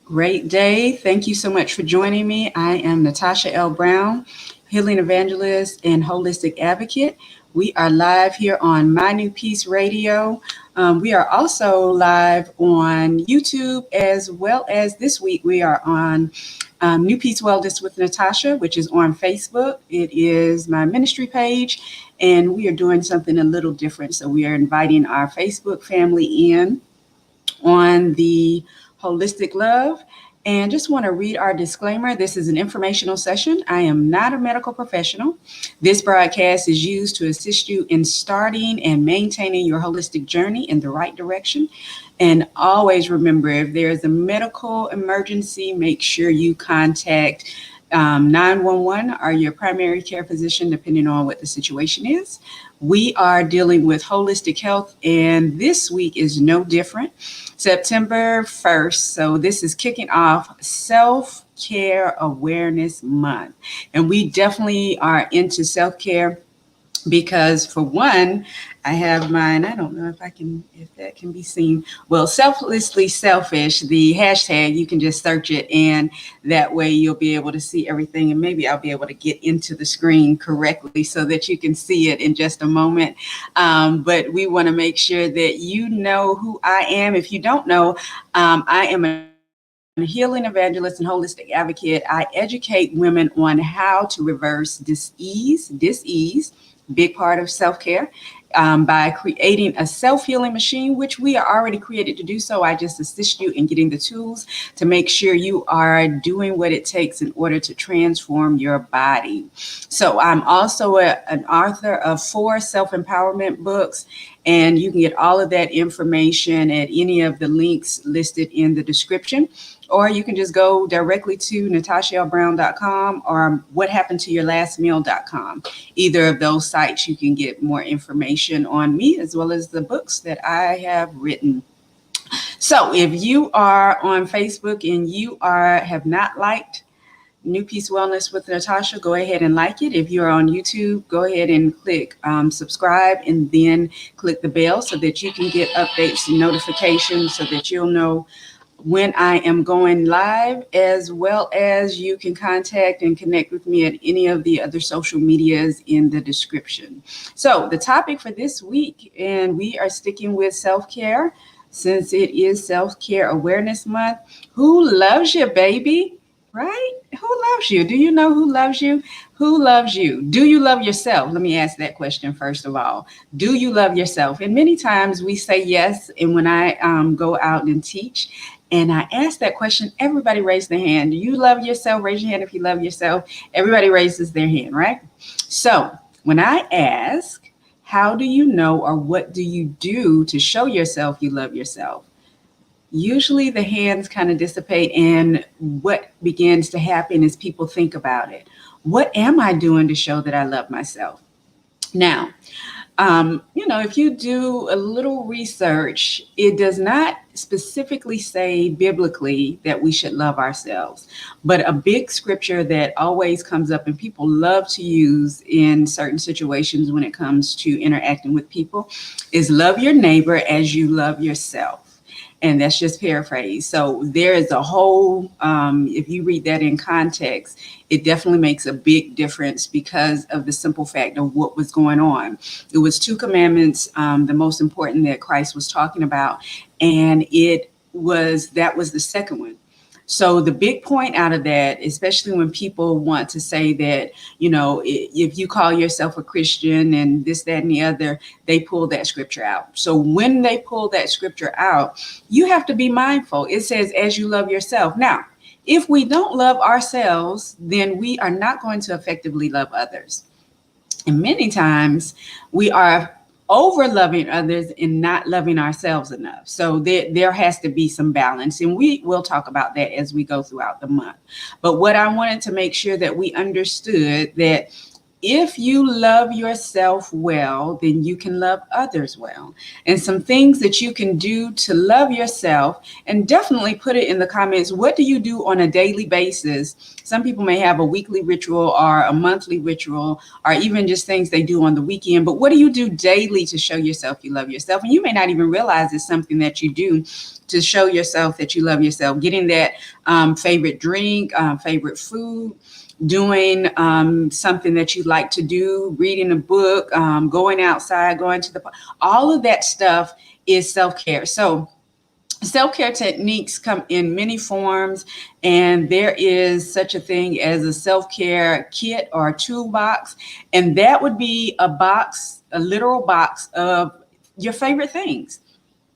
Great day. Thank you so much for joining me. I am Natasha L. Brown, healing evangelist and holistic advocate. We are live here on NewPeace Radio. We are also live on YouTube, as well as this week we are on NewPeace Wellness with Natasha, which is on Facebook. It is my ministry page, and we are doing something a little different. So we are inviting our Facebook family in on the holistic love. And just want to read our disclaimer. This is an informational session. I am not a medical professional. This broadcast is used to assist you in starting and maintaining your holistic journey in the right direction. And always remember, if there is a medical emergency, make sure you contact 911 or your primary care physician, depending on what the situation is. We are dealing with holistic health, and this week is no different. September 1st. So this is kicking off Self-Care Awareness Month. And we definitely are into self-care because, for one, I have mine. I don't know if that can be seen. Well, selflessly selfish, the hashtag, you can just search it, and that way you'll be able to see everything. And maybe I'll be able to get into the screen correctly so that you can see it in just a moment. But we want to make sure that you know who I am. If you don't know, I am a healing evangelist and holistic advocate. I educate women on how to reverse disease, big part of self-care, by creating a self-healing machine, which we are already created to do so. I just assist you in getting the tools to make sure you are doing what it takes in order to transform your body. So I'm also an author of 4 self-empowerment books, and you can get all of that information at any of the links listed in the description. Or you can just go directly to natashalbrown.com or whathappenedtoyourlastmeal.com. Either of those sites, you can get more information on me as well as the books that I have written. So if you are on Facebook and you have not liked NewPeace Wellness with Natasha, go ahead and like it. If you're on YouTube, go ahead and click subscribe, and then click the bell so that you can get updates and notifications so that you'll know when I am going live, as well as you can contact and connect with me at any of the other social medias in the description. So the topic for this week, and we are sticking with self-care since it is Self-Care Awareness Month. Who loves you, baby? Right? Who loves you? Do you know who loves you? Who loves you? Do you love yourself? Let me ask that question first of all. Do you love yourself? And many times we say yes. And when I go out and teach, and I ask that question, everybody raise their hand. Do you love yourself? Raise your hand if you love yourself. Everybody raises their hand, right? So when I ask, how do you know, or what do you do to show yourself you love yourself? Usually the hands kind of dissipate, and what begins to happen is people think about it. What am I doing to show that I love myself? Now, if you do a little research, it does not specifically say biblically that we should love ourselves. But a big scripture that always comes up and people love to use in certain situations when it comes to interacting with people is love your neighbor as you love yourself. And that's just paraphrase. So there is a whole, if you read that in context, it definitely makes a big difference because of the simple fact of what was going on. It was 2 commandments, the most important that Christ was talking about. And that was the second one. So the big point out of that, especially when people want to say that, if you call yourself a Christian and this, that, and the other, they pull that scripture out. So when they pull that scripture out, you have to be mindful. It says, as you love yourself. Now, if we don't love ourselves, then we are not going to effectively love others. And many times we are over loving others and not loving ourselves enough. So there has to be some balance. And we will talk about that as we go throughout the month. But what I wanted to make sure that we understood that If you love yourself well, then you can love others well. And some things that you can do to love yourself, and definitely put it in the comments. What do you do on a daily basis? Some people may have a weekly ritual or a monthly ritual, or even just things they do on the weekend. But what do you do daily to show yourself you love yourself? And you may not even realize it's something that you do to show yourself that you love yourself. Getting that favorite drink, favorite food, doing something that you like to do, reading a book, going outside, going to the park. All of that stuff is self-care. So self-care techniques come in many forms, and there is such a thing as a self-care kit or a toolbox, and that would be a box, a literal box of your favorite things.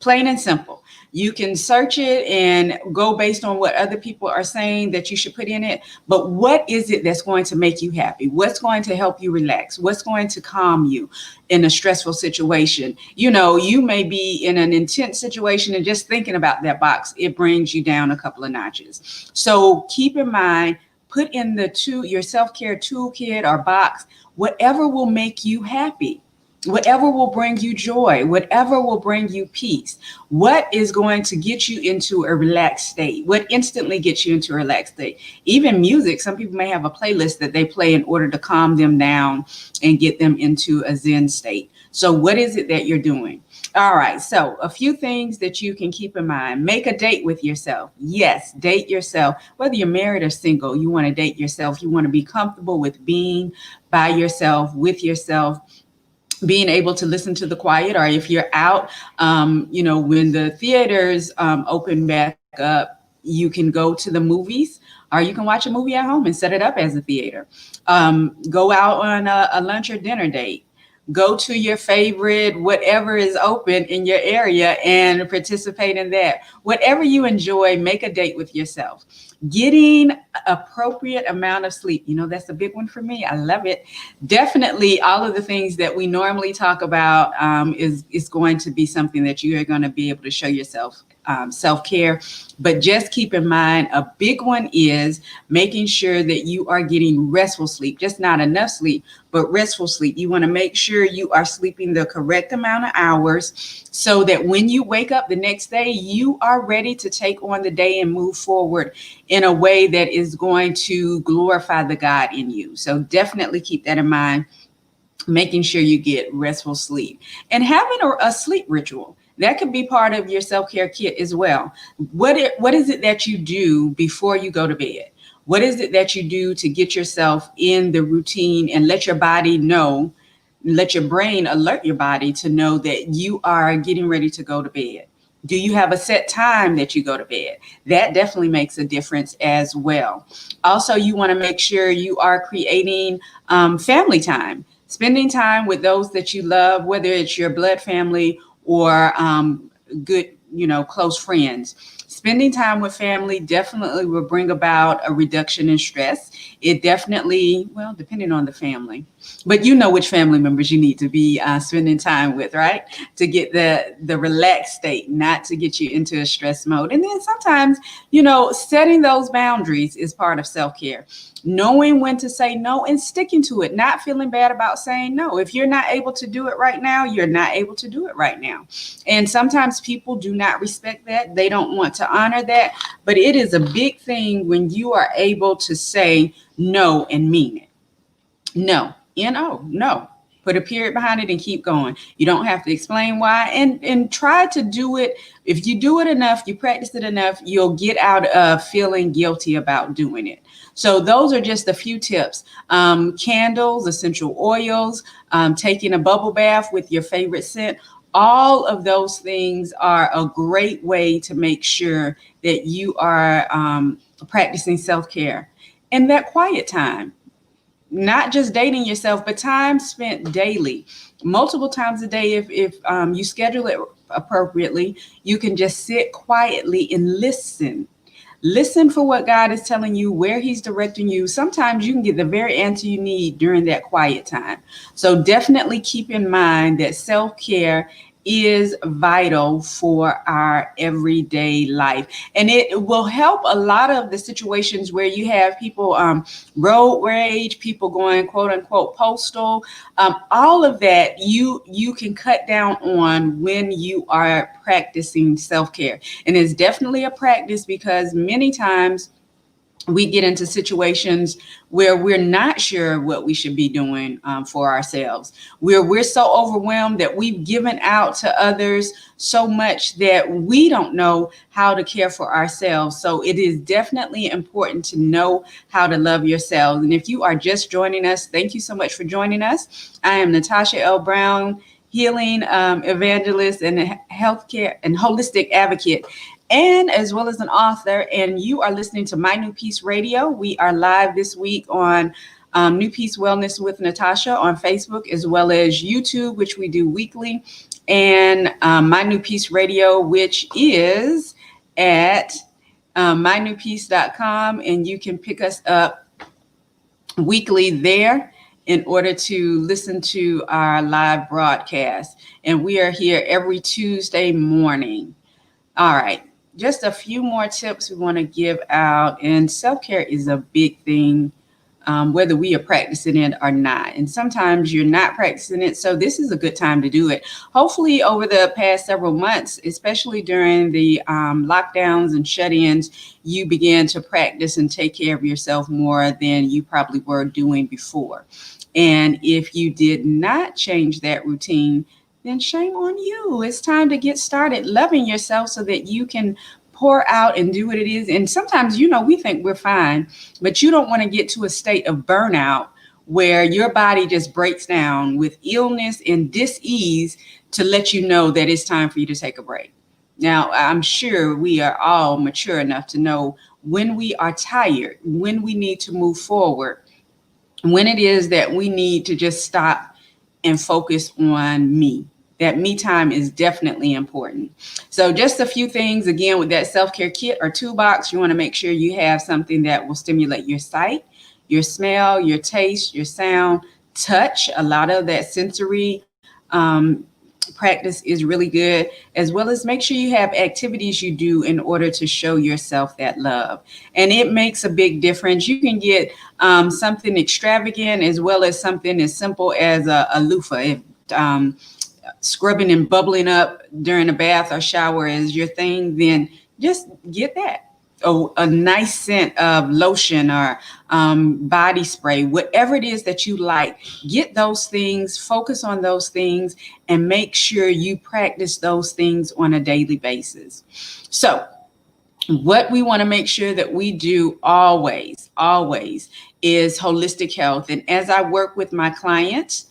Plain and simple. You can search it and go based on what other people are saying that you should put in it. But what is it that's going to make you happy? What's going to help you relax? What's going to calm you in a stressful situation? You know, you may be in an intense situation, and just thinking about that box, it brings you down a couple of notches. So keep in mind, put in your self-care toolkit or box, whatever will make you happy. Whatever will bring you joy, whatever will bring you peace, what is going to get you into a relaxed state, what instantly gets you into a relaxed state. Even music, some people may have a playlist that they play in order to calm them down and get them into a Zen state. So what is it that you're doing? All right, so a few things that you can keep in mind. Make a date with yourself. Yes, date yourself. Whether you're married or single, you want to date yourself. You want to be comfortable with being by yourself, with yourself, being able to listen to the quiet, or if you're out, when the theaters open back up, you can go to the movies, or you can watch a movie at home and set it up as a theater. Go out on a lunch or dinner date. Go to your favorite, whatever is open in your area, and participate in that. Whatever you enjoy, make a date with yourself. Getting appropriate amount of sleep. You know, that's a big one for me. I love it. Definitely all of the things that we normally talk about is going to be something that you are going to be able to show yourself self-care. But just keep in mind, a big one is making sure that you are getting restful sleep, just not enough sleep, but restful sleep. You want to make sure you are sleeping the correct amount of hours so that when you wake up the next day, you are ready to take on the day and move forward in a way that is going to glorify the God in you. So definitely keep that in mind, making sure you get restful sleep and having a sleep ritual. That could be part of your self-care kit as well. What is it that you do before you go to bed? What is it that you do to get yourself in the routine and let your body know, let your brain alert your body to know that you are getting ready to go to bed? Do you have a set time that you go to bed? That definitely makes a difference as well. Also, you want to make sure you are creating family time, spending time with those that you love, whether it's your blood family or good, close friends. Spending time with family definitely will bring about a reduction in stress. It definitely, well, depending on the family, but you know which family members you need to be spending time with, right? To get the relaxed state, not to get you into a stress mode. And then sometimes, setting those boundaries is part of self-care. Knowing when to say no and sticking to it, not feeling bad about saying no. If you're not able to do it right now, you're not able to do it right now. And sometimes people do not respect that. They don't want to honor that. But it is a big thing when you are able to say no and mean it. No, N-O, no. Put a period behind it and keep going. You don't have to explain why, and try to do it. If you do it enough, you practice it enough, you'll get out of feeling guilty about doing it. So those are just a few tips. Candles, essential oils, taking a bubble bath with your favorite scent. All of those things are a great way to make sure that you are practicing self-care. And that quiet time. Not just dating yourself, but time spent daily, multiple times a day. If you schedule it appropriately, you can just sit quietly and listen. Listen for what God is telling you, where he's directing you. Sometimes you can get the very answer you need during that quiet time. So definitely keep in mind that self-care is vital for our everyday life. And it will help a lot of the situations where you have people road rage, people going quote unquote postal, all of that you can cut down on when you are practicing self-care. And it's definitely a practice, because many times we get into situations where we're not sure what we should be doing for ourselves. We're so overwhelmed that we've given out to others so much that we don't know how to care for ourselves. So it is definitely important to know how to love yourselves. And if you are just joining us, thank you so much for joining us. I am Natasha L. Brown, healing evangelist and healthcare and holistic advocate, and as well as an author. And you are listening to My New Peace Radio. We are live this week on New Peace Wellness with Natasha on Facebook, as well as YouTube, which we do weekly, and My New Peace Radio, which is at mynewpeace.com. And you can pick us up weekly there in order to listen to our live broadcast. And we are here every Tuesday morning. All right. Just a few more tips we want to give out. And self-care is a big thing, whether we are practicing it or not. And sometimes you're not practicing it, so this is a good time to do it. Hopefully over the past several months, especially during the lockdowns and shut-ins, you began to practice and take care of yourself more than you probably were doing before. And if you did not change that routine, then shame on you. It's time to get started loving yourself so that you can pour out and do what it is. And sometimes, we think we're fine, but you don't want to get to a state of burnout where your body just breaks down with illness and dis-ease to let you know that it's time for you to take a break. Now, I'm sure we are all mature enough to know when we are tired, when we need to move forward, when it is that we need to just stop and focus on me. That me time is definitely important. So just a few things, again, with that self-care kit or toolbox, you want to make sure you have something that will stimulate your sight, your smell, your taste, your sound, touch. A lot of that sensory practice is really good, as well as make sure you have activities you do in order to show yourself that love. And it makes a big difference. You can get something extravagant as well as something as simple as a loofah. If scrubbing and bubbling up during a bath or shower is your thing, then just get that. Oh, a nice scent of lotion or body spray, whatever it is that you like, get those things, focus on those things, and make sure you practice those things on a daily basis. So what we want to make sure that we do always is holistic health. And as I work with my clients,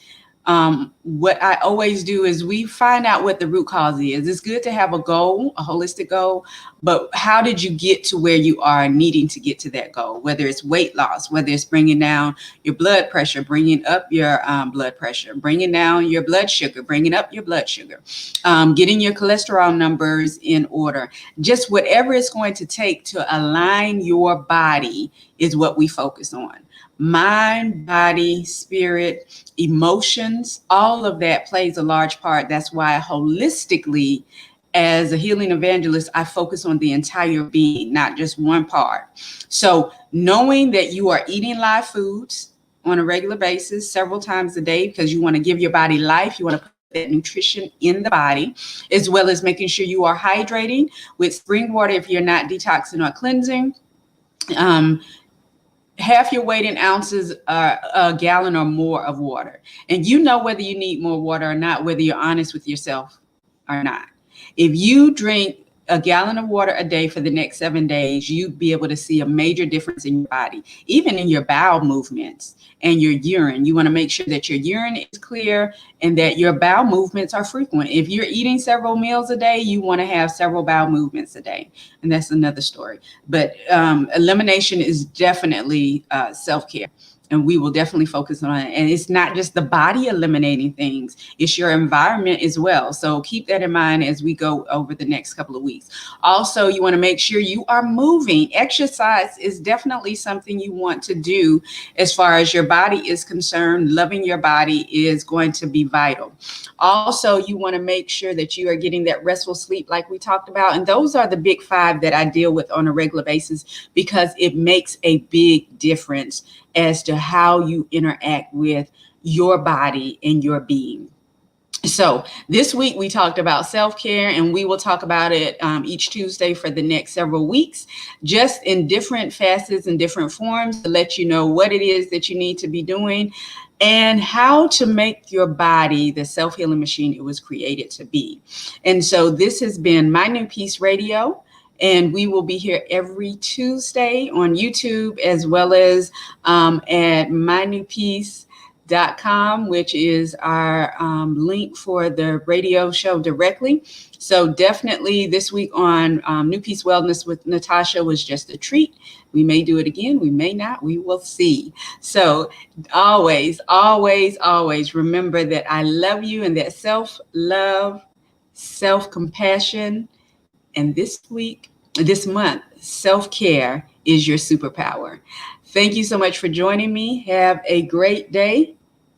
what I always do is we find out what the root cause is. It's good to have a goal, a holistic goal, but how did you get to where you are needing to get to that goal? Whether it's weight loss, whether it's bringing down your blood pressure, bringing up your blood pressure, bringing down your blood sugar, bringing up your blood sugar, getting your cholesterol numbers in order. Just whatever it's going to take to align your body is what we focus on. Mind, body, spirit, emotions, all of that plays a large part. That's why holistically, as a healing evangelist, I focus on the entire being, not just one part. So knowing that you are eating live foods on a regular basis, several times a day, because you want to give your body life, you want to put that nutrition in the body, as well as making sure you are hydrating with spring water if you're not detoxing or cleansing. Half your weight in ounces are a gallon or more of water. And you know whether you need more water or not, whether you're honest with yourself or not. If you drink a gallon of water a day for the next 7 days, you'd be able to see a major difference in your body, even in your bowel movements and your urine. You want to make sure that your urine is clear and that your bowel movements are frequent. If you're eating several meals a day, you want to have several bowel movements a day. And that's another story. But elimination is definitely self-care. And we will definitely focus on it. And it's not just the body eliminating things, it's your environment as well. So keep that in mind as we go over the next couple of weeks. Also, you want to make sure you are moving. Exercise is definitely something you want to do as far as your body is concerned. Loving your body is going to be vital. Also, you want to make sure that you are getting that restful sleep like we talked about. And those are the big five that I deal with on a regular basis because it makes a big difference as to how you interact with your body and your being. So this week we talked about self-care, and we will talk about it each Tuesday for the next several weeks, just in different facets and different forms to let you know what it is that you need to be doing and how to make your body the self-healing machine it was created to be. And so this has been My NewPeace Radio. And we will be here every Tuesday on YouTube, as well as at mynewpeace.com, which is our link for the radio show directly. So definitely this week on New Peace Wellness with Natasha was just a treat. We may do it again. We may not. We will see. So always, always, always remember that I love you, and that self-love, self-compassion, and this month, self-care is your superpower. Thank you so much for joining me. Have a great day,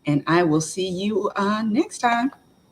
and I will see you next time.